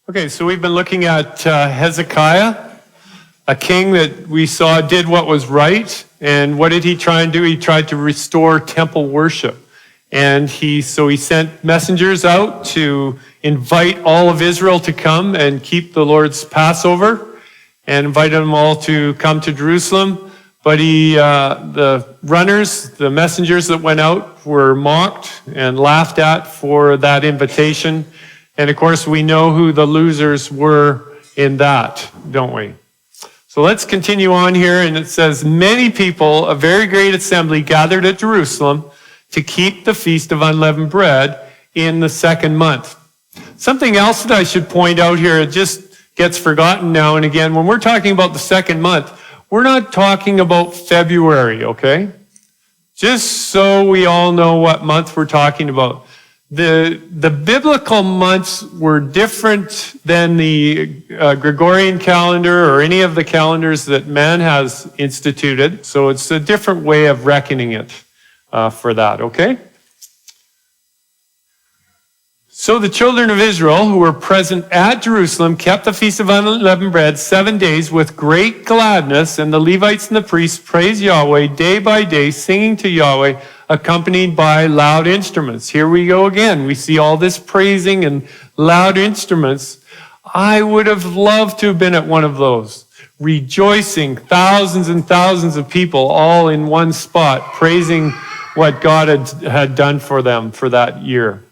Okay, so we've been looking at Hezekiah, a king that we saw did what was right. And what did he try and do? He tried to restore temple worship. And he sent messengers out to invite all of Israel to come and keep the Lord's Passover and invited them all to come to Jerusalem. But the messengers that went out were mocked and laughed at for that invitation. And of course, we know who the losers were in that, don't we? So let's continue on here. And it says, many people, a very great assembly, gathered at Jerusalem to keep the Feast of Unleavened Bread in the second month. Something else that I should point out here, it just gets forgotten now and again. When we're talking about the second month, we're not talking about February, okay? Just so we all know what month we're talking about. The biblical months were different than the Gregorian calendar or any of the calendars that man has instituted. So it's a different way of reckoning it for that, okay? So the children of Israel who were present at Jerusalem kept the Feast of Unleavened Bread 7 days with great gladness, and the Levites and the priests praised Yahweh day by day, singing to Yahweh, accompanied by loud instruments. Here we go again. We see all this praising and loud instruments. I would have loved to have been at one of those, rejoicing, thousands and thousands of people all in one spot, praising what God had done for them for that year.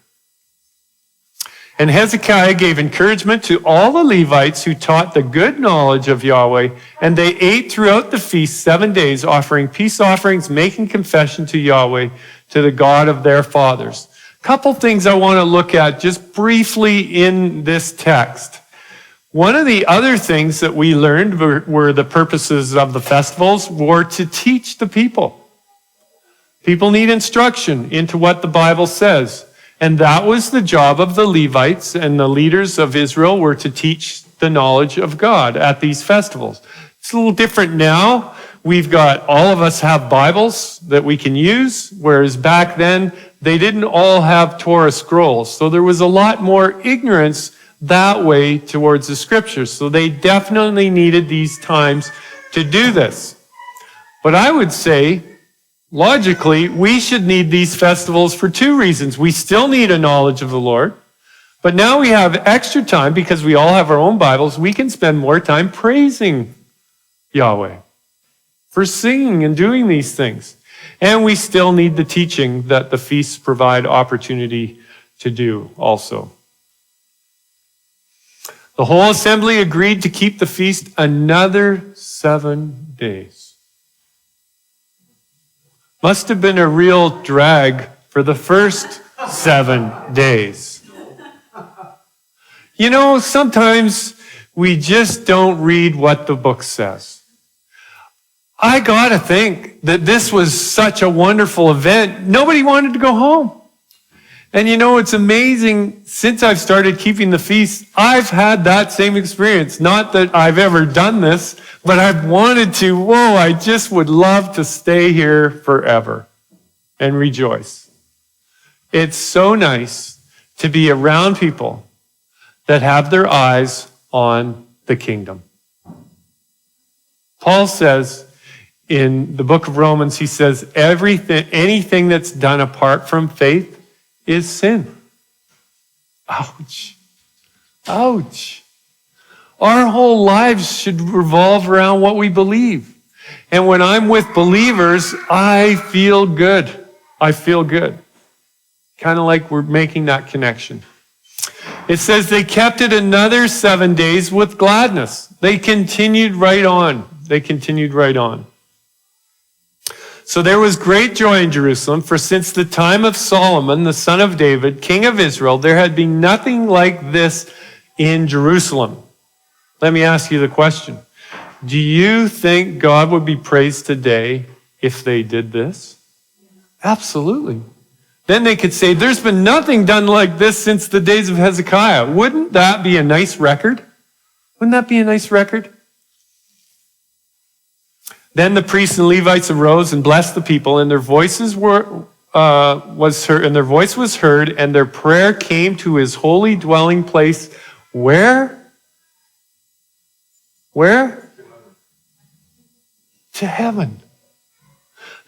And Hezekiah gave encouragement to all the Levites who taught the good knowledge of Yahweh, and they ate throughout the feast 7 days, offering peace offerings, making confession to Yahweh, to the God of their fathers. A couple things I want to look at just briefly in this text. One of the other things that we learned were the purposes of the festivals were to teach the people. People need instruction into what the Bible says. And that was the job of the Levites, and the leaders of Israel were to teach the knowledge of God at these festivals. It's a little different now. All of us have Bibles that we can use, whereas back then, they didn't all have Torah scrolls. So there was a lot more ignorance that way towards the scriptures. So they definitely needed these times to do this. But I would say, logically, we should need these festivals for two reasons. We still need a knowledge of the Lord, but now we have extra time because we all have our own Bibles. We can spend more time praising Yahweh for singing and doing these things. And we still need the teaching that the feasts provide opportunity to do also. The whole assembly agreed to keep the feast another 7 days. Must have been a real drag for the first 7 days. You know, sometimes we just don't read what the book says. I gotta think that this was such a wonderful event. Nobody wanted to go home. And you know, it's amazing, since I've started keeping the feast, I've had that same experience. Not that I've ever done this, but I've wanted to. I just would love to stay here forever and rejoice. It's so nice to be around people that have their eyes on the kingdom. Paul says in the book of Romans, he says, anything that's done apart from faith is sin. Ouch. Ouch. Our whole lives should revolve around what we believe. And when I'm with believers, I feel good. I feel good. Kind of like we're making that connection. It says they kept it another 7 days with gladness. They continued right on. So there was great joy in Jerusalem, for since the time of Solomon, the son of David, king of Israel, there had been nothing like this in Jerusalem. Let me ask you the question. Do you think God would be praised today if they did this? Absolutely. Then they could say, there's been nothing done like this since the days of Hezekiah. Wouldn't that be a nice record? Wouldn't that be a nice record? Then the priests and Levites arose and blessed the people, and their voices was heard, and their voice was heard, and their prayer came to his holy dwelling place Where? Where? To heaven.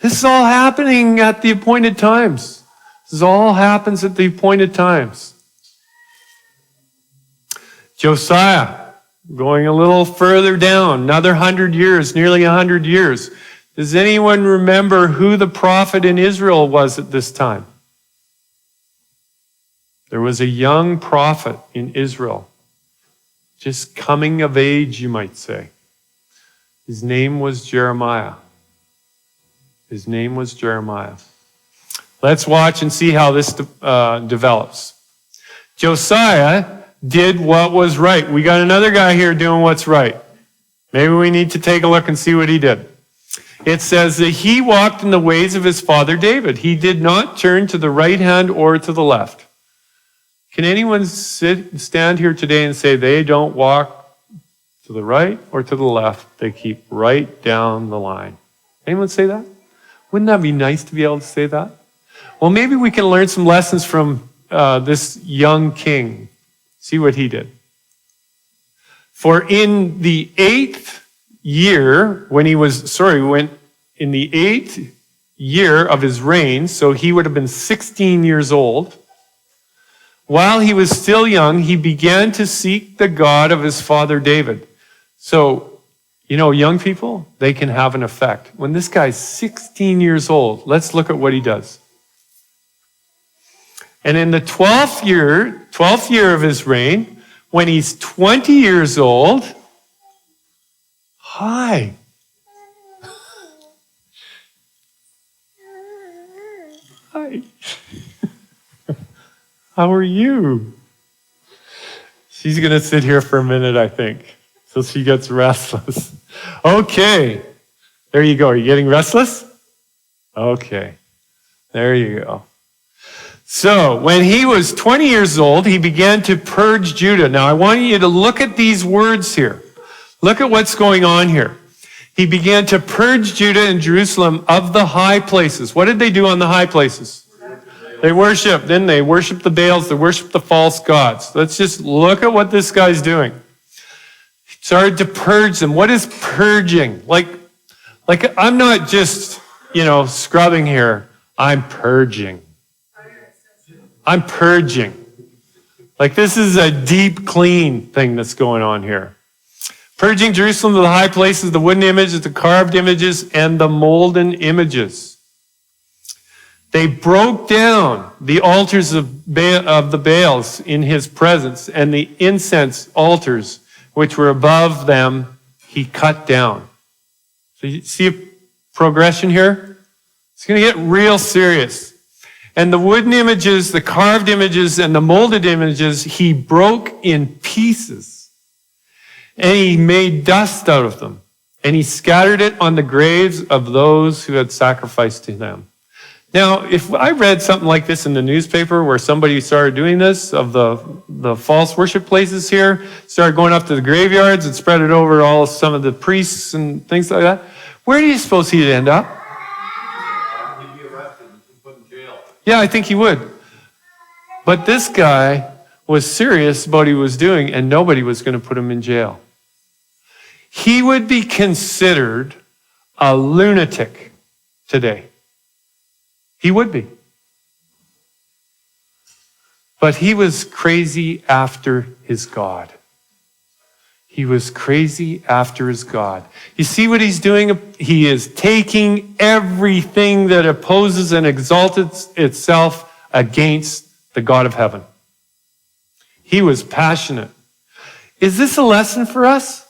This is all happening at the appointed times. This all happens at the appointed times. Josiah, going a little further down, another 100 years, nearly 100 years. Does anyone remember who the prophet in Israel was at this time? There was a young prophet in Israel, just coming of age, you might say. His name was Jeremiah. His name was Jeremiah. Let's watch and see how this develops. Josiah did what was right. We got another guy here doing what's right. Maybe we need to take a look and see what he did. It says that he walked in the ways of his father David. He did not turn to the right hand or to the left. Can anyone stand here today and say they don't walk to the right or to the left? They keep right down the line. Anyone say that? Wouldn't that be nice to be able to say that? Well, maybe we can learn some lessons from this young king. See what he did. For in the 8th year, in the 8th year of his reign, so he would have been 16 years old, while he was still young, he began to seek the God of his father David. So, young people, they can have an effect. When this guy's 16 years old, let's look at what he does. And in the 12th year of his reign, when he's 20 years old, hi. Hi. How are you? She's going to sit here for a minute, I think, till she gets restless. Okay. There you go. Are you getting restless? Okay. There you go. So, when he was 20 years old, he began to purge Judah. Now, I want you to look at these words here. Look at what's going on here. He began to purge Judah and Jerusalem of the high places. What did they do on the high places? They worshiped, didn't they? Worshiped the Baals, they worshiped the false gods. Let's just look at what this guy's doing. He started to purge them. What is purging? Like I'm not just, scrubbing here. I'm purging. I'm purging. Like this is a deep clean thing that's going on here. Purging Jerusalem of the high places, the wooden images, the carved images, and the molten images. They broke down the altars of the Baals in his presence, and the incense altars which were above them he cut down. So you see a progression here? It's going to get real serious. And the wooden images, the carved images, and the molded images he broke in pieces. And he made dust out of them. And he scattered it on the graves of those who had sacrificed to them. Now, if I read something like this in the newspaper where somebody started doing this, of the false worship places here, started going up to the graveyards and spread it over some of the priests and things like that, where do you suppose he'd end up? He'd be arrested and put in jail. Yeah, I think he would. But this guy was serious about what he was doing, and nobody was going to put him in jail. He would be considered a lunatic today. He would be. But he was crazy after his God. He was crazy after his God. You see what he's doing? He is taking everything that opposes and exalts itself against the God of heaven. He was passionate. Is this a lesson for us?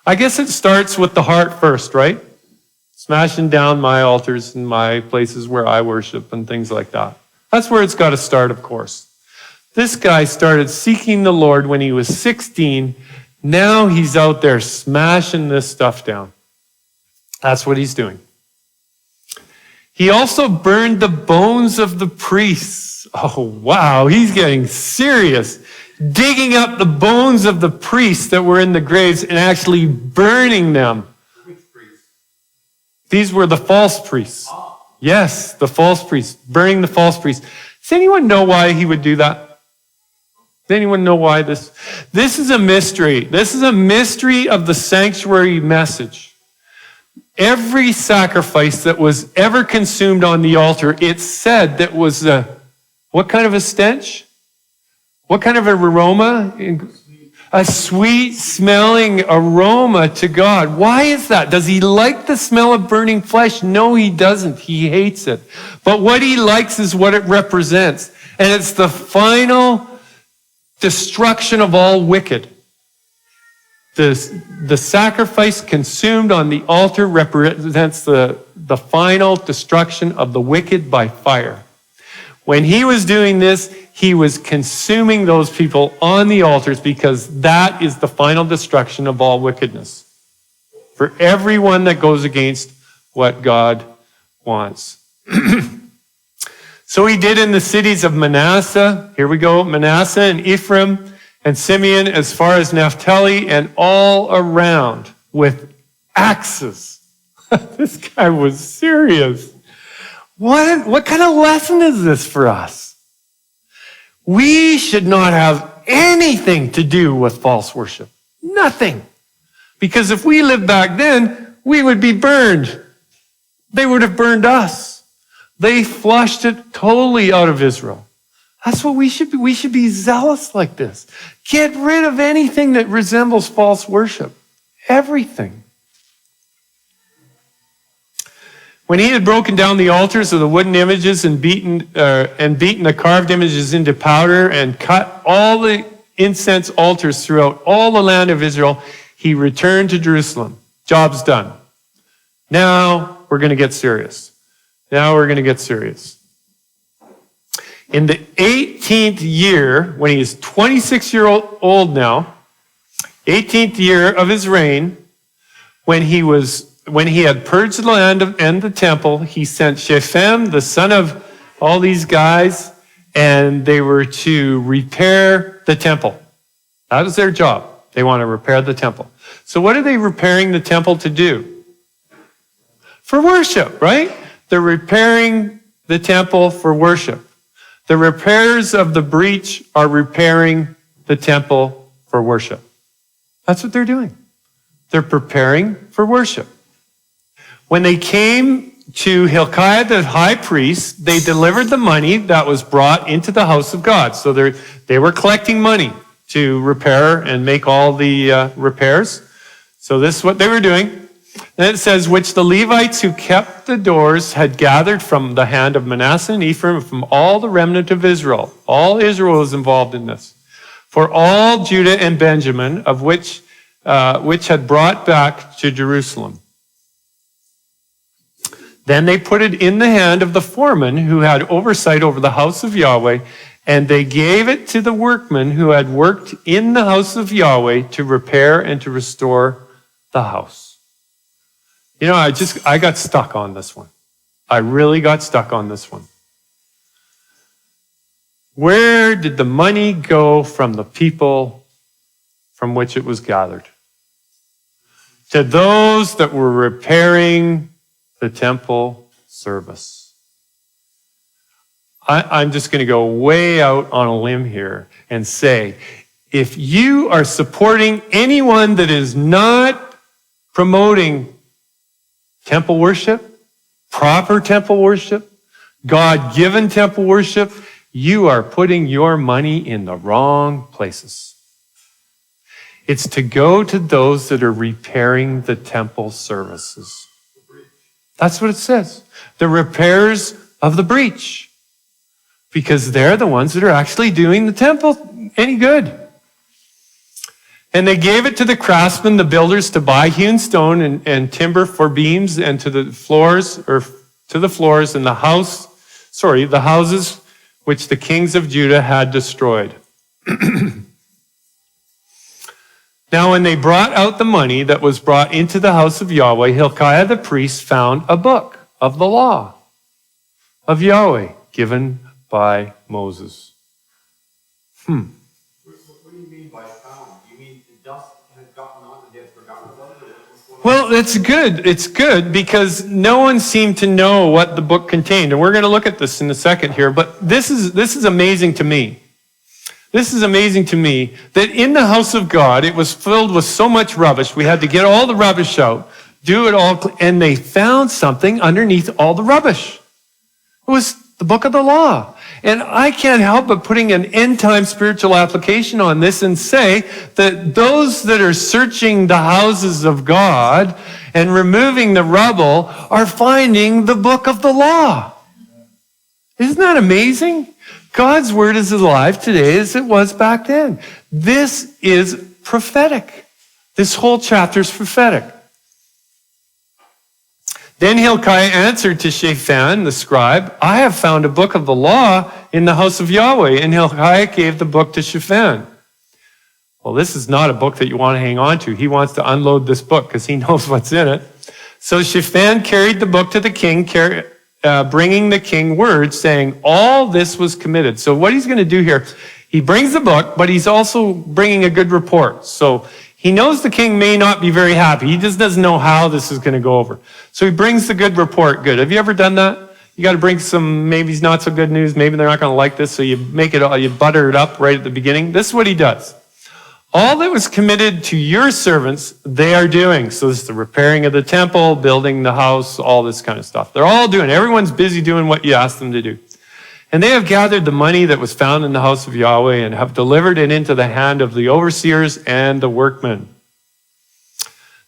I guess it starts with the heart first, right? Smashing down my altars and my places where I worship and things like that. That's where it's got to start, of course. This guy started seeking the Lord when he was 16. Now he's out there smashing this stuff down. That's what he's doing. He also burned the bones of the priests. Oh, wow, he's getting serious. Digging up the bones of the priests that were in the graves and actually burning them. These were the false priests. Yes, the false priests, burning the false priests. Does anyone know why he would do that? Does anyone know why this? This is a mystery. This is a mystery of the sanctuary message. Every sacrifice that was ever consumed on the altar, it said that was what kind of a stench? What kind of an aroma? A sweet smelling aroma to God. Why is that? Does he like the smell of burning flesh? No, he doesn't. He hates it. But what he likes is what it represents. And it's the final destruction of all wicked. The sacrifice consumed on the altar represents the final destruction of the wicked by fire. When he was doing this, he was consuming those people on the altars because that is the final destruction of all wickedness. For everyone that goes against what God wants. So he did in the cities of Manasseh. Here we go. Manasseh and Ephraim and Simeon as far as Naphtali and all around with axes. This guy was serious. What kind of lesson is this for us? We should not have anything to do with false worship. Nothing. Because if we lived back then, we would be burned. They would have burned us. They flushed it totally out of Israel. That's what we should be. We should be zealous like this. Get rid of anything that resembles false worship. Everything. When he had broken down the altars of the wooden images and beaten the carved images into powder and cut all the incense altars throughout all the land of Israel, he returned to Jerusalem. Job's done. Now we're going to get serious. In the 18th year, when he is 26 years old now, 18th year of his reign, when he had purged the land and the temple, he sent Shaphan, the son of all these guys, and they were to repair the temple. That was their job. They want to repair the temple. So what are they repairing the temple to do? For worship, right? They're repairing the temple for worship. The repairs of the breach are repairing the temple for worship. That's what they're doing. They're preparing for worship. When they came to Hilkiah the high priest, they delivered the money that was brought into the house of God. So they were collecting money to repair and make all the repairs. So this is what they were doing. Then it says, which the Levites who kept the doors had gathered from the hand of Manasseh and Ephraim, from all the remnant of Israel. All Israel is involved in this. For all Judah and Benjamin, of which had brought back to Jerusalem. Then they put it in the hand of the foreman who had oversight over the house of Yahweh, and they gave it to the workmen who had worked in the house of Yahweh to repair and to restore the house. You know, I got stuck on this one. I really got stuck on this one. Where did the money go from the people from which it was gathered? To those that were repairing the temple service. I'm just going to go way out on a limb here and say, if you are supporting anyone that is not promoting temple worship, proper temple worship, God-given temple worship, you are putting your money in the wrong places. It's to go to those that are repairing the temple services. That's what it says. The repairs of the breach. Because they're the ones that are actually doing the temple any good. And they gave it to the craftsmen, the builders, to buy hewn stone and timber for beams, and to the floors and the houses which the kings of Judah had destroyed. Now, when they brought out the money that was brought into the house of Yahweh, Hilkiah the priest found a book of the law of Yahweh given by Moses. What do you mean by found? You mean the dust had gotten on and they had forgotten about it? Well, it's good. It's good because no one seemed to know what the book contained. And we're going to look at this in a second here, but this is amazing to me. This is amazing to me, that in the house of God, it was filled with so much rubbish. We had to get all the rubbish out, do it all, and they found something underneath all the rubbish. It was the book of the law. And I can't help but putting an end-time spiritual application on this and say that those that are searching the houses of God and removing the rubble are finding the book of the law. Isn't that amazing? God's word is alive today as it was back then. This is prophetic. This whole chapter is prophetic. Then Hilkiah answered to Shaphan, the scribe, I have found a book of the law in the house of Yahweh. And Hilkiah gave the book to Shaphan. Well, this is not a book that you want to hang on to. He wants to unload this book because he knows what's in it. So Shaphan carried the book to the king, bringing the king word, saying, all this was committed. So what he's going to do here, he brings the book, but he's also bringing a good report. So he knows the king may not be very happy. He just doesn't know how this is going to go over. So he brings the good report. Good. Have you ever done that? You got to bring some maybe not so good news. Maybe they're not going to like this. So you you butter it up right at the beginning. This is what he does. All that was committed to your servants, they are doing. So this is the repairing of the temple, building the house, all this kind of stuff. They're all doing. Everyone's busy doing what you asked them to do. And they have gathered the money that was found in the house of Yahweh and have delivered it into the hand of the overseers and the workmen.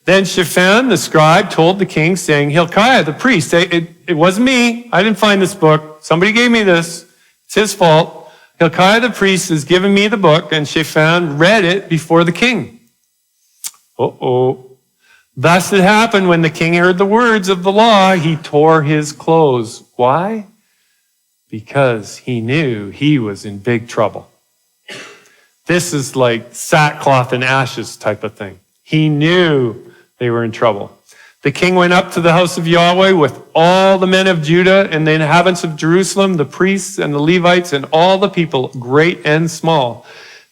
Then Shaphan, the scribe, told the king, saying, Hilkiah, the priest, it wasn't me. I didn't find this book. Somebody gave me this. It's his fault. Hilkiah, the priest, has given me the book, and Shaphan read it before the king. Thus it happened when the king heard the words of the law, he tore his clothes. Why? Because he knew he was in big trouble. This is like sackcloth and ashes type of thing. He knew they were in trouble. The king went up to the house of Yahweh with all the men of Judah and the inhabitants of Jerusalem, the priests and the Levites and all the people, great and small.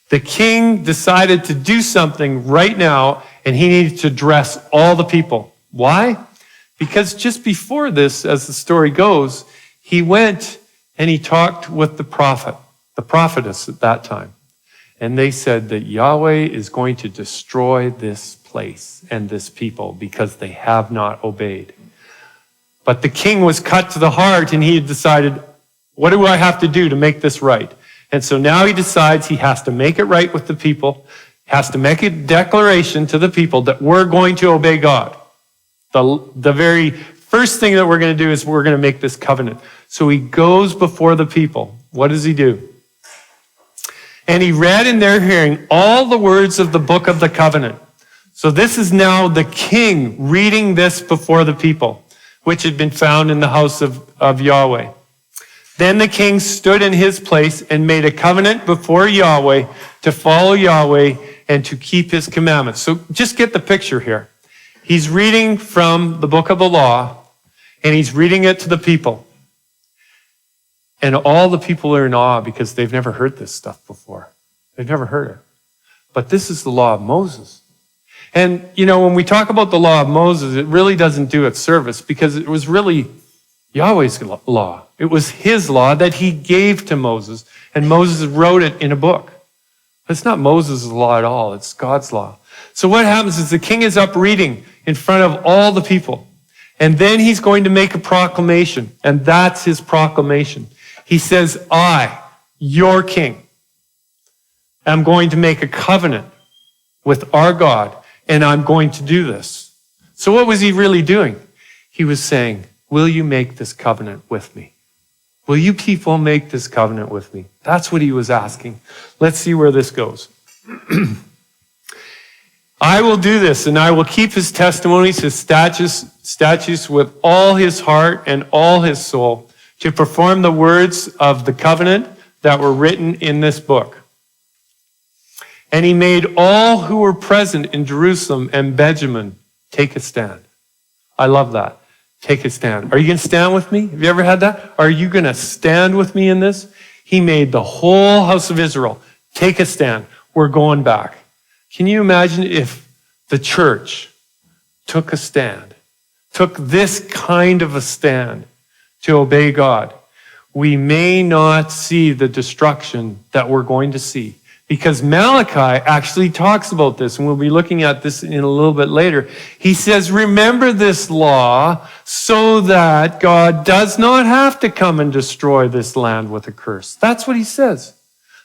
The king decided to do something right now, and he needed to address all the people. Why? Because just before this, as the story goes, he went and he talked with the prophetess at that time. And they said that Yahweh is going to destroy this place and this people because they have not obeyed. But the king was cut to the heart and he had decided, what do I have to do to make this right? And so now he decides he has to make it right with the people, has to make a declaration to the people that we're going to obey God. The very first thing that we're going to do is we're going to make this covenant. So he goes before the people. What does he do? And he read in their hearing all the words of the book of the covenant. So this is now the king reading this before the people, which had been found in the house of Yahweh. Then the king stood in his place and made a covenant before Yahweh to follow Yahweh and to keep his commandments. So just get the picture here. He's reading from the book of the law, and he's reading it to the people. And all the people are in awe because they've never heard this stuff before. They've never heard it. But this is the law of Moses. And, you know, when we talk about the law of Moses, it really doesn't do it service because it was really Yahweh's law. It was his law that he gave to Moses, and Moses wrote it in a book. It's not Moses' law at all. It's God's law. So what happens is the king is up reading in front of all the people, and then he's going to make a proclamation, and that's his proclamation. He says, I, your king, am going to make a covenant with our God, and I'm going to do this. So what was he really doing? He was saying, will you make this covenant with me? Will you people make this covenant with me? That's what he was asking. Let's see where this goes. I will do this, and I will keep his testimonies, his statutes with all his heart and all his soul, to perform the words of the covenant that were written in this book. And he made all who were present in Jerusalem and Benjamin take a stand. I love that. Take a stand. Are you going to stand with me? Have you ever had that? Are you going to stand with me in this? He made the whole house of Israel take a stand. We're going back. Can you imagine if the church took a stand, took this kind of a stand to obey God? We may not see the destruction that we're going to see Because Malachi actually talks about this, and we'll be looking at this in a little bit later. He says, remember this law so that God does not have to come and destroy this land with a curse. That's what he says.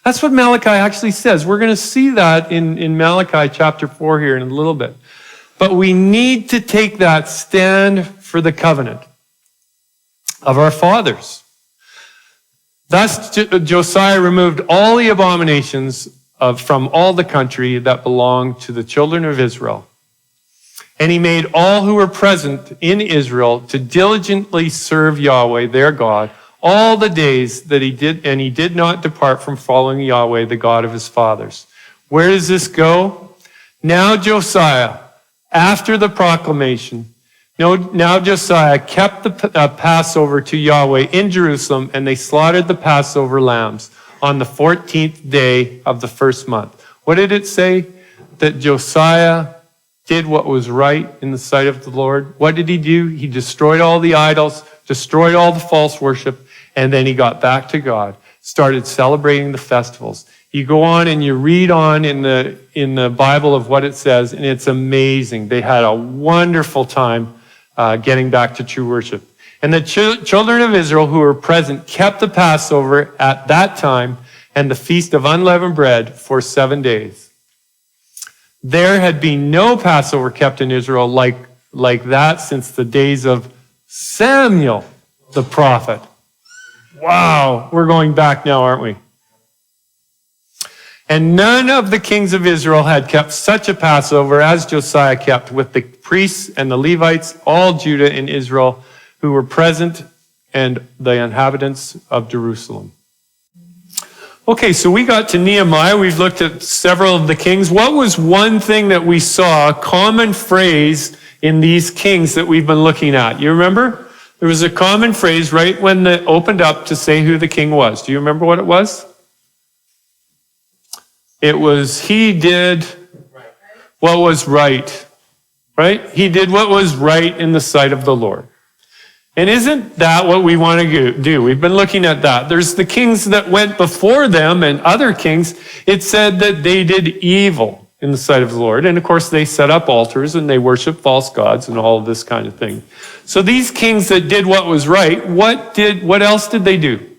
That's what Malachi actually says. We're going to see that in Malachi chapter 4 here in a little bit. But we need to take that stand for the covenant of our fathers. Thus Josiah removed all the abominations from all the country that belonged to the children of Israel. And he made all who were present in Israel to diligently serve Yahweh, their God, all the days that he did, and he did not depart from following Yahweh, the God of his fathers. Where does this go? Now Josiah, after the proclamation, now Josiah kept the Passover to Yahweh in Jerusalem, and they slaughtered the Passover lambs on the 14th day of the first month. What did it say? That Josiah did what was right in the sight of the Lord. What did he do? He destroyed all the idols, destroyed all the false worship, and then he got back to God, started celebrating the festivals. You go on and you read on in the Bible of what it says, and it's amazing. They had a wonderful time getting back to true worship. And the children of Israel who were present kept the Passover at that time and the Feast of Unleavened Bread for 7 days. There had been no Passover kept in Israel like that since the days of Samuel the prophet. Wow, we're going back now, aren't we? And none of the kings of Israel had kept such a Passover as Josiah kept, with the priests and the Levites, all Judah and Israel who were present, and the inhabitants of Jerusalem. Okay, so we got to Nehemiah. We've looked at several of the kings. What was one thing that we saw, a common phrase in these kings that we've been looking at? You remember? There was a common phrase right when it opened up to say who the king was. Do you remember what it was? It was, he did what was right. Right? He did what was right in the sight of the Lord. And isn't that what we want to do? We've been looking at that. There's the kings that went before them and other kings. It said that they did evil in the sight of the Lord. And of course, they set up altars and they worshiped false gods and all of this kind of thing. So these kings that did what was right, what else did they do?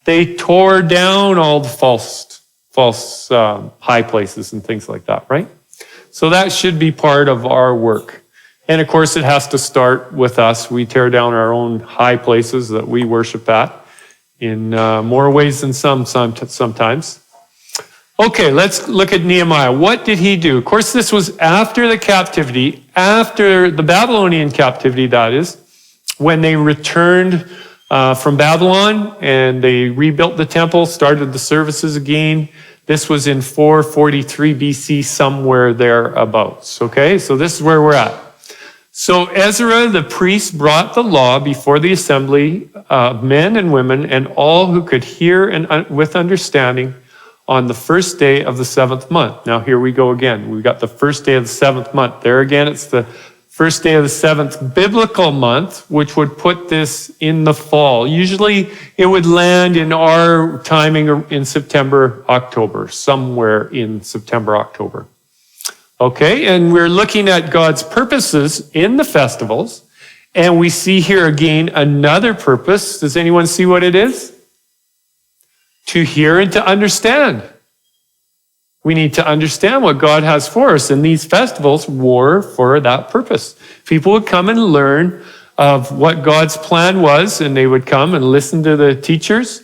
They tore down all the false high places and things like that, right? So that should be part of our work. And of course, it has to start with us. We tear down our own high places that we worship at in more ways than sometimes. Okay, let's look at Nehemiah. What did he do? Of course, this was after the captivity, after the Babylonian captivity, that is, when they returned from Babylon and they rebuilt the temple, started the services again. This was in 443 BC, somewhere thereabouts. Okay, so this is where we're at. So Ezra, the priest, brought the law before the assembly of men and women and all who could hear and with understanding on the first day of the 7th month. Now here we go again. We've got the first day of the 7th month. There again, it's the first day of the 7th biblical month, which would put this in the fall. Usually it would land in our timing in September, October, somewhere in September, October. Okay, and we're looking at God's purposes in the festivals, and we see here again another purpose. Does anyone see what it is? To hear and to understand. We need to understand what God has for us, and these festivals were for that purpose. People would come and learn of what God's plan was, and they would come and listen to the teachers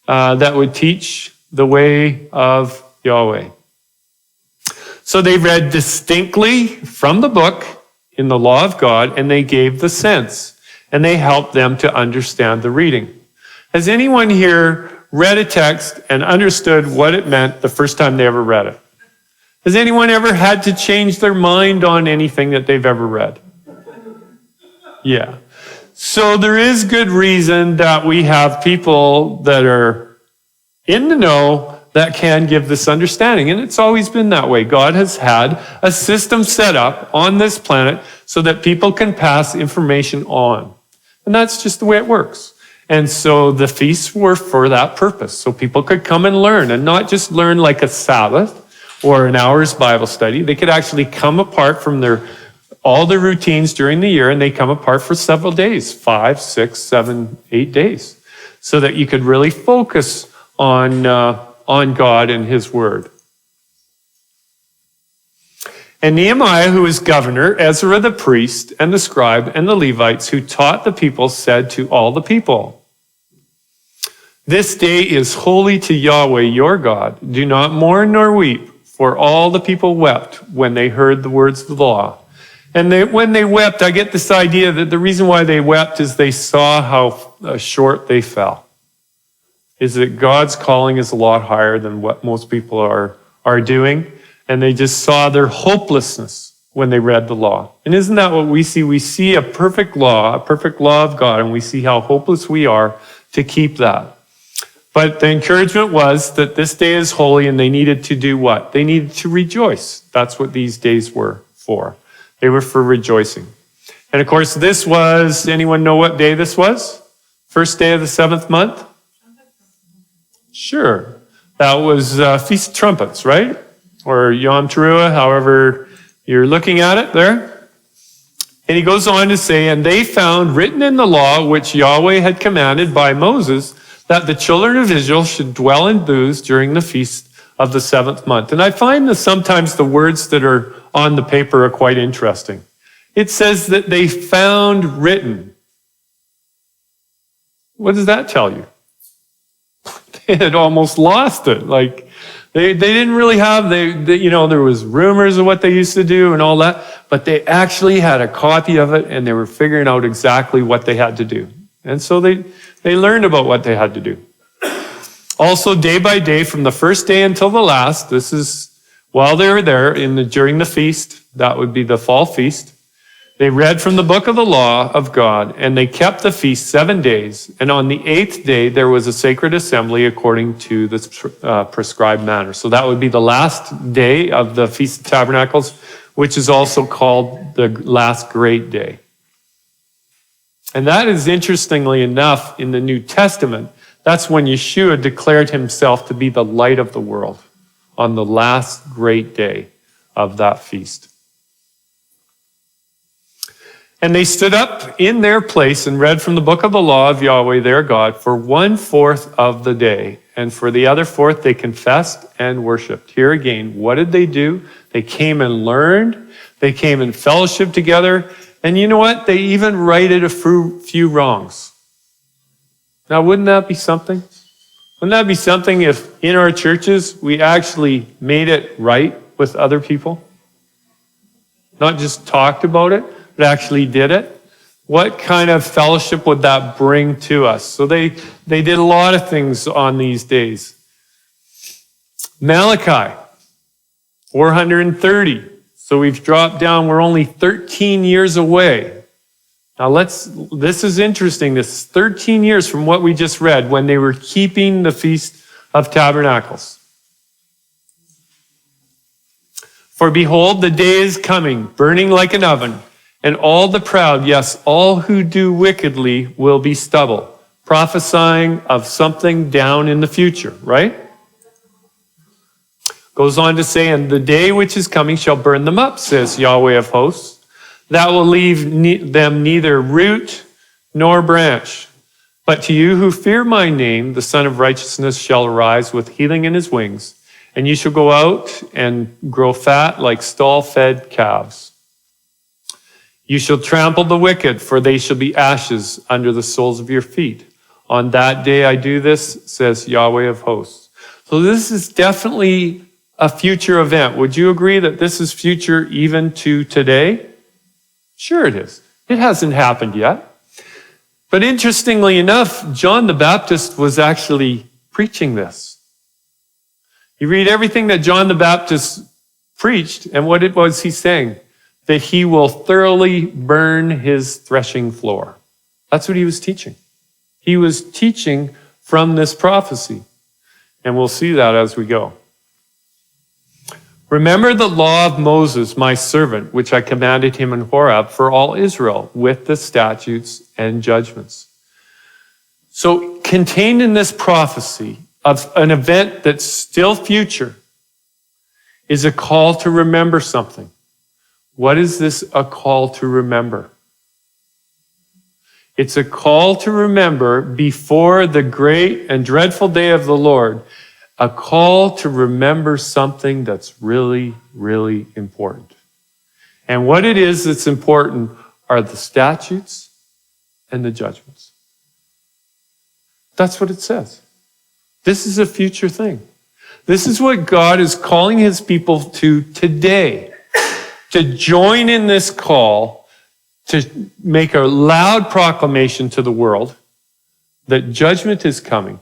that would teach the way of Yahweh. So they read distinctly from the book in the law of God, and they gave the sense, and they helped them to understand the reading. Has anyone here read a text and understood what it meant the first time they ever read it? Has anyone ever had to change their mind on anything that they've ever read? Yeah. So there is good reason that we have people that are in the know that can give this understanding. And it's always been that way. God has had a system set up on this planet so that people can pass information on. And that's just the way it works. And so the feasts were for that purpose, so people could come and learn, and not just learn like a Sabbath or an hour's Bible study. They could actually come apart from all their routines during the year, and they come apart for several days, 5, 6, 7, 8 days, so that you could really focus on God and his word. And Nehemiah, who was governor, Ezra the priest, and the scribe, and the Levites, who taught the people, said to all the people, "This day is holy to Yahweh your God. Do not mourn nor weep." For all the people wept when they heard the words of the law. And when they wept, I get this idea that the reason why they wept is they saw how short they fell. Is that God's calling is a lot higher than what most people are doing. And they just saw their hopelessness when they read the law. And isn't that what we see? We see a perfect law of God, and we see how hopeless we are to keep that. But the encouragement was that this day is holy, and they needed to do what? They needed to rejoice. That's what these days were for. They were for rejoicing. And of course, this was, anyone know what day this was? First day of the 7th month? Sure. That was Feast of Trumpets, right? Or Yom Teruah, however you're looking at it there. And he goes on to say, "And they found written in the law, which Yahweh had commanded by Moses, that the children of Israel should dwell in booths during the feast of the 7th month." And I find that sometimes the words that are on the paper are quite interesting. It says that they found written. What does that tell you? They had almost lost it. Like, they didn't really have, there was rumors of what they used to do and all that, but they actually had a copy of it, and they were figuring out exactly what they had to do. And so they learned about what they had to do. Also, day by day, from the first day until the last, this is while they were there during the feast, that would be the fall feast, they read from the book of the law of God, and they kept the feast 7 days. And on the 8th day, there was a sacred assembly according to the prescribed manner. So that would be the last day of the Feast of Tabernacles, which is also called the last great day. And that is, interestingly enough, in the New Testament, that's when Yeshua declared himself to be the light of the world on the last great day of that feast. And they stood up in their place and read from the book of the law of Yahweh their God for 1/4 of the day. And for the other 1/4, they confessed and worshiped. Here again, what did they do? They came and learned. They came in fellowship together. And you know what? They even righted a few wrongs. Now, wouldn't that be something? Wouldn't that be something if in our churches we actually made it right with other people? Not just talked about it, but actually did it? What kind of fellowship would that bring to us? So they did a lot of things on these days. Malachi, 430. So we've dropped down, we're only 13 years away. Now this is interesting. This is 13 years from what we just read when they were keeping the Feast of Tabernacles. For behold, the day is coming, burning like an oven, and all the proud, yes, all who do wickedly will be stubble, prophesying of something down in the future, right? Goes on to say, and the day which is coming shall burn them up, says Yahweh of hosts. That will leave them neither root nor branch. But to you who fear my name, the Son of Righteousness shall arise with healing in his wings, and you shall go out and grow fat like stall-fed calves. You shall trample the wicked, for they shall be ashes under the soles of your feet. On that day I do this, says Yahweh of hosts. So this is definitely a future event. Would you agree that this is future even to today? Sure it is. It hasn't happened yet. But interestingly enough, John the Baptist was actually preaching this. You read everything that John the Baptist preached, and what was he saying? That he will thoroughly burn his threshing floor. That's what he was teaching. He was teaching from this prophecy. And we'll see that as we go. Remember the law of Moses, my servant, which I commanded him in Horeb for all Israel, with the statutes and judgments. So contained in this prophecy of an event that's still future is a call to remember something. What is this a call to remember? It's a call to remember before the great and dreadful day of the Lord, a call to remember something that's really, really important. And what it is that's important are the statutes and the judgments. That's what it says. This is a future thing. This is what God is calling his people to today, to join in this call, to make a loud proclamation to the world that judgment is coming,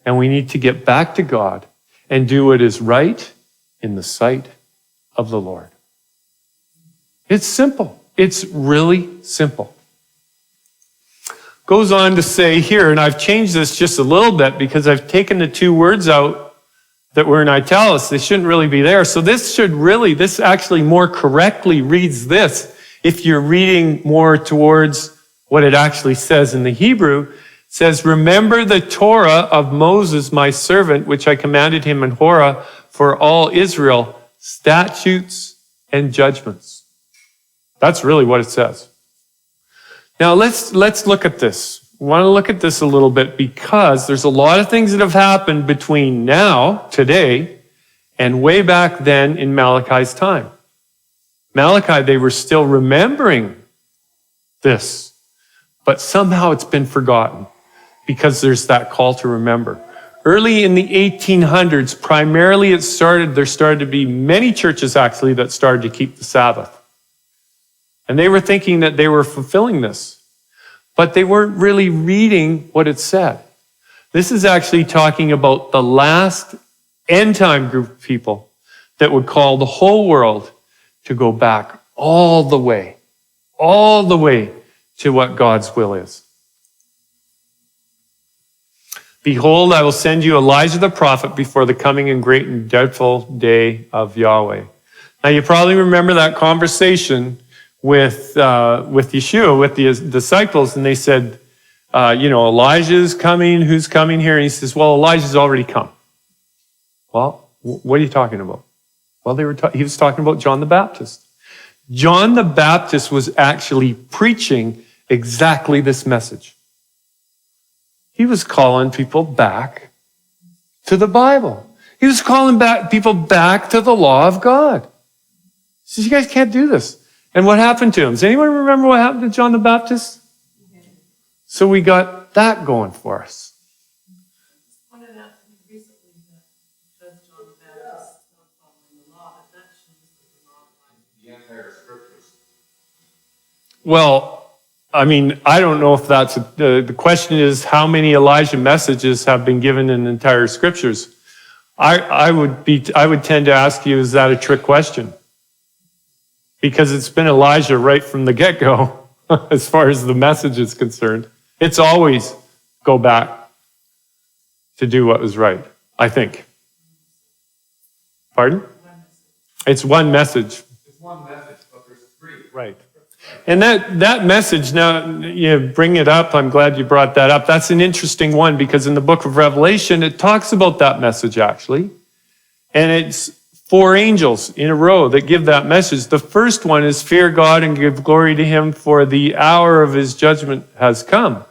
and we need to get back to God and do what is right in the sight of the Lord. It's simple. It's really simple. Goes on to say here, and I've changed this just a little bit because I've taken the two words out that were in italics. They shouldn't really be there. So this actually more correctly reads this. If you're reading more towards what it actually says in the Hebrew, it says, remember the Torah of Moses, my servant, which I commanded him in Horah for all Israel, statutes and judgments. That's really what it says. Now let's look at this. I want to look at this a little bit because there's a lot of things that have happened between now, today, and way back then in Malachi's time. Malachi, they were still remembering this, but somehow it's been forgotten because there's that call to remember. Early in the 1800s, primarily there started to be many churches actually that started to keep the Sabbath. And they were thinking that they were fulfilling this. But they weren't really reading what it said. This is actually talking about the last end time group of people that would call the whole world to go back all the way to what God's will is. Behold, I will send you Elijah the prophet before the coming and great and dreadful day of Yahweh. Now you probably remember that conversation with Yeshua, with the disciples, and they said, Elijah's coming, who's coming here? And he says, well, Elijah's already come. Well, what are you talking about? Well, he was talking about John the Baptist. John the Baptist was actually preaching exactly this message. He was calling people back to the Bible. He was calling people back to the law of God. He says, you guys can't do this. And what happened to him? Does anyone remember what happened to John the Baptist? So we got that going for us. Pointed out to me recently that because John the Baptist is not following the law, that shows that the law applies. The entire scriptures. Well, I mean, I don't know if that's the question is how many Elijah messages have been given in the entire scriptures. I would tend to ask you, is that a trick question? Because it's been Elijah right from the get-go, as far as the message is concerned. It's always go back to do what was right, I think. Pardon? It's one message. It's one message, but there's three. Right. And that message, now you bring it up, I'm glad you brought that up. That's an interesting one because in the book of Revelation, it talks about that message actually. And it's 4 angels in a row that give that message. The first one is fear God and give glory to him, for the hour of his judgment has come.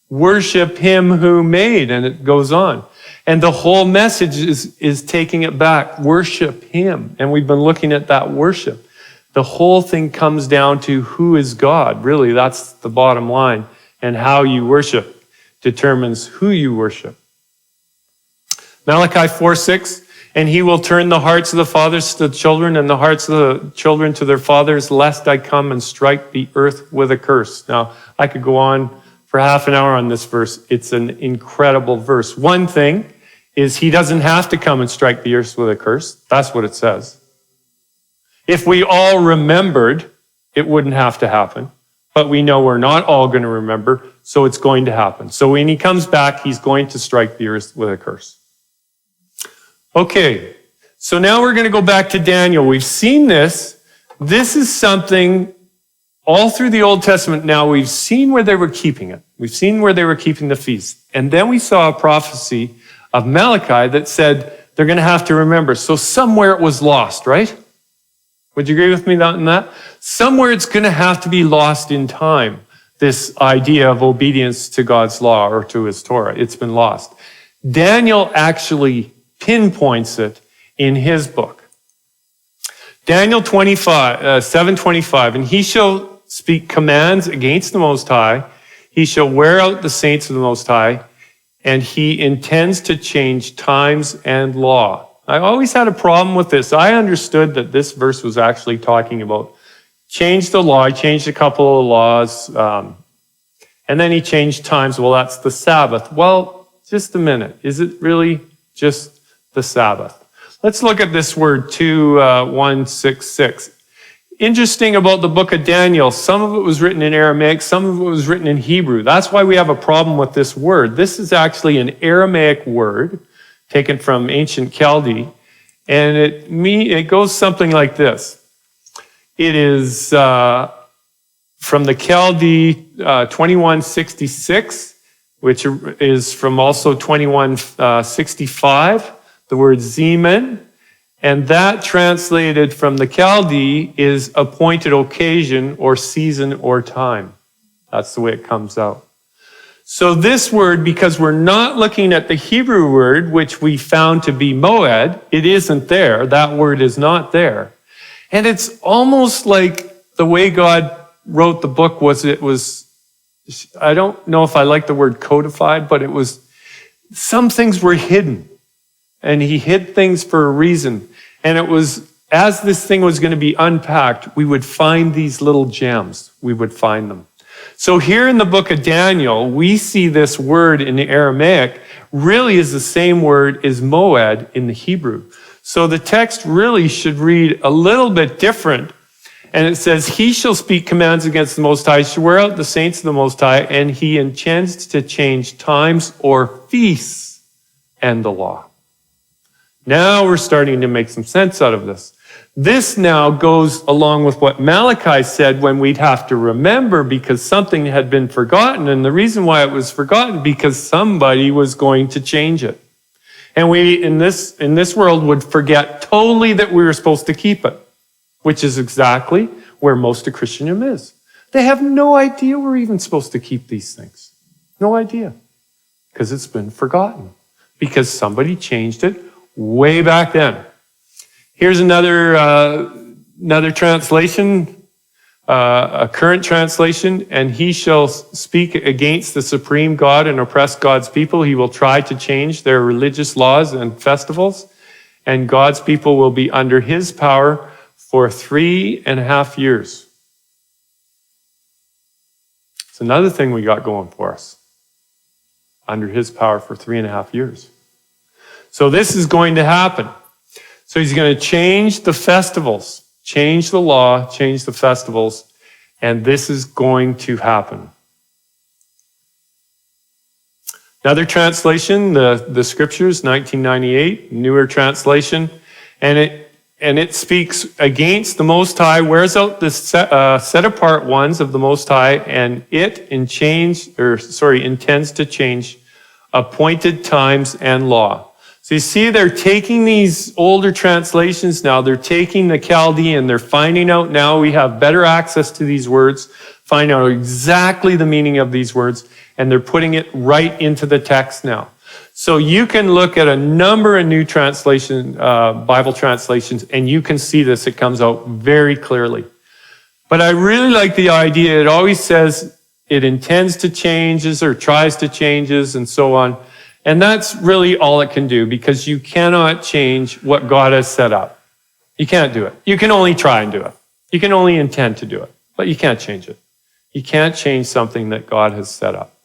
Worship him who made, and it goes on. And the whole message is taking it back. Worship him. And we've been looking at that worship. The whole thing comes down to who is God. Really, that's the bottom line. And how you worship determines who you worship. Malachi 4:6. And he will turn the hearts of the fathers to the children and the hearts of the children to their fathers, lest I come and strike the earth with a curse. Now, I could go on for half an hour on this verse. It's an incredible verse. One thing is he doesn't have to come and strike the earth with a curse. That's what it says. If we all remembered, it wouldn't have to happen. But we know we're not all going to remember, so it's going to happen. So when he comes back, he's going to strike the earth with a curse. Okay, so now we're going to go back to Daniel. We've seen this. This is something all through the Old Testament now, we've seen where they were keeping it. We've seen where they were keeping the feast. And then we saw a prophecy of Malachi that said they're going to have to remember. So somewhere it was lost, right? Would you agree with me on that? Somewhere it's going to have to be lost in time, this idea of obedience to God's law or to his Torah. It's been lost. Daniel actually pinpoints it in his book. Daniel 7:25, and he shall speak commands against the Most High. He shall wear out the saints of the Most High, and he intends to change times and law. I always had a problem with this. I understood that this verse was actually talking about change the law. He changed a couple of laws, and then he changed times. Well, that's the Sabbath. Well, just a minute. Is it really just the Sabbath? Let's look at this word 2:166. Interesting about the book of Daniel, some of it was written in Aramaic, some of it was written in Hebrew. That's why we have a problem with this word. This is actually an Aramaic word taken from ancient Chaldee, and it goes something like this. It is from the Chaldee 2166, which is from also 2165. The word Zeman, and that translated from the Chaldee is appointed occasion or season or time. That's the way it comes out. So this word, because we're not looking at the Hebrew word, which we found to be moed, it isn't there. That word is not there. And it's almost like the way God wrote the book was, I don't know if I like the word codified, but some things were hidden. And he hid things for a reason. And it was, as this thing was going to be unpacked, we would find these little gems. We would find them. So here in the book of Daniel, we see this word in the Aramaic really is the same word as moed in the Hebrew. So the text really should read a little bit different. And it says, he shall speak commands against the Most High, shall wear out the saints of the Most High, and he intends to change times or feasts and the law. Now we're starting to make some sense out of this. This now goes along with what Malachi said when we'd have to remember because something had been forgotten. And the reason why it was forgotten, because somebody was going to change it. And we, in this world, would forget totally that we were supposed to keep it, which is exactly where most of Christendom is. They have no idea we're even supposed to keep these things. No idea. Because it's been forgotten. Because somebody changed it way back then. Here's another translation, a current translation. And he shall speak against the supreme God and oppress God's people. He will try to change their religious laws and festivals. And God's people will be under his power for 3.5 years. It's another thing we got going for us. Under his power for 3.5 years. So this is going to happen. So he's going to change the festivals, change the law, change the festivals, and this is going to happen. Another translation, the Scriptures, 1998, newer translation, and it speaks against the Most High, wears out the set apart ones of the Most High, and it intends to change appointed times and law. So you see, they're taking these older translations now, they're taking the Chaldean, they're finding out now we have better access to these words, find out exactly the meaning of these words, and they're putting it right into the text now. So you can look at a number of new Bible translations, and you can see this, it comes out very clearly. But I really like the idea, it always says it intends to changes or tries to changes and so on. And that's really all it can do because you cannot change what God has set up. You can't do it. You can only try and do it. You can only intend to do it, but you can't change it. You can't change something that God has set up.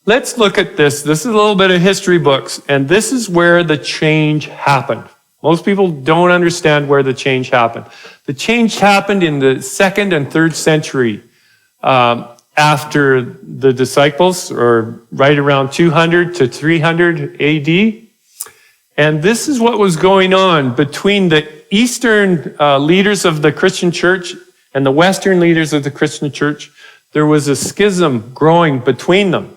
Let's look at this. This is a little bit of history books, and this is where the change happened. Most people don't understand where the change happened. The change happened in the 2nd and 3rd century after the disciples, or right around 200 to 300 AD. And this is what was going on between the Eastern leaders of the Christian church and the Western leaders of the Christian church, there was a schism growing between them.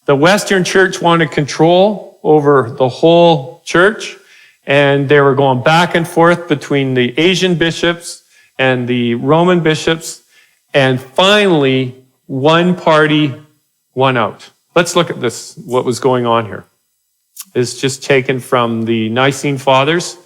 The Western church wanted control over the whole church, and they were going back and forth between the Asian bishops and the Roman bishops, and finally, one party won out. Let's look at this, what was going on here. It's just taken from the Nicene Fathers,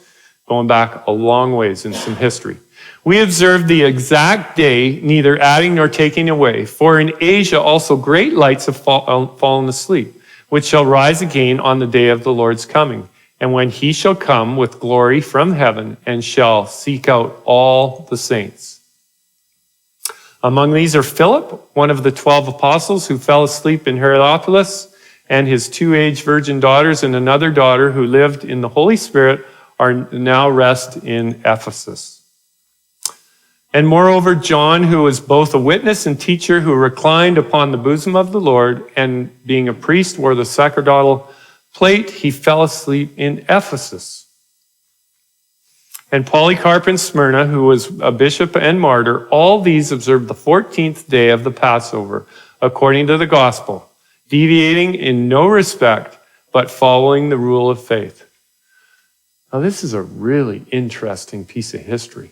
going back a long ways in some history. We observe the exact day, neither adding nor taking away. For in Asia also great lights have fallen asleep, which shall rise again on the day of the Lord's coming. And when he shall come with glory from heaven and shall seek out all the saints. Among these are Philip, one of the 12 apostles who fell asleep in Hierapolis, and his 2 aged virgin daughters and another daughter who lived in the Holy Spirit are now rest in Ephesus. And moreover, John, who was both a witness and teacher, who reclined upon the bosom of the Lord, and being a priest wore the sacerdotal plate, he fell asleep in Ephesus. And Polycarp in Smyrna, who was a bishop and martyr, all these observed the 14th day of the Passover, according to the gospel, deviating in no respect, but following the rule of faith. Now, this is a really interesting piece of history.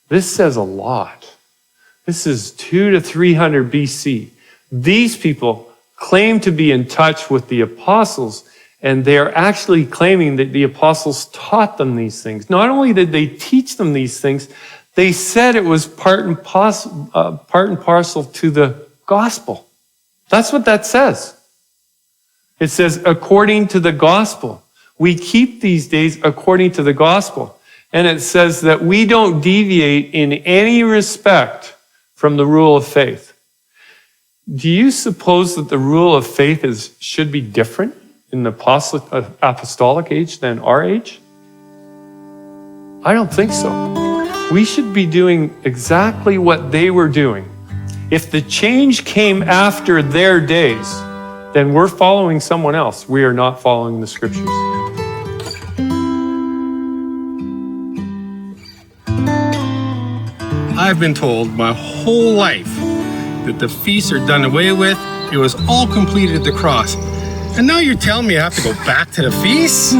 This says a lot. This is 200 to 300 BC. These people claim to be in touch with the apostles, and they are actually claiming that the apostles taught them these things. Not only did they teach them these things, they said it was part and parcel to the gospel. That's what that says. It says, according to the gospel. We keep these days according to the gospel. And it says that we don't deviate in any respect from the rule of faith. Do you suppose that the rule of faith should be different in the apostolic age than our age? I don't think so. We should be doing exactly what they were doing. If the change came after their days, then we're following someone else. We are not following the scriptures. I've been told my whole life that the feasts are done away with. It was all completed at the cross. And now you're telling me I have to go back to the feasts?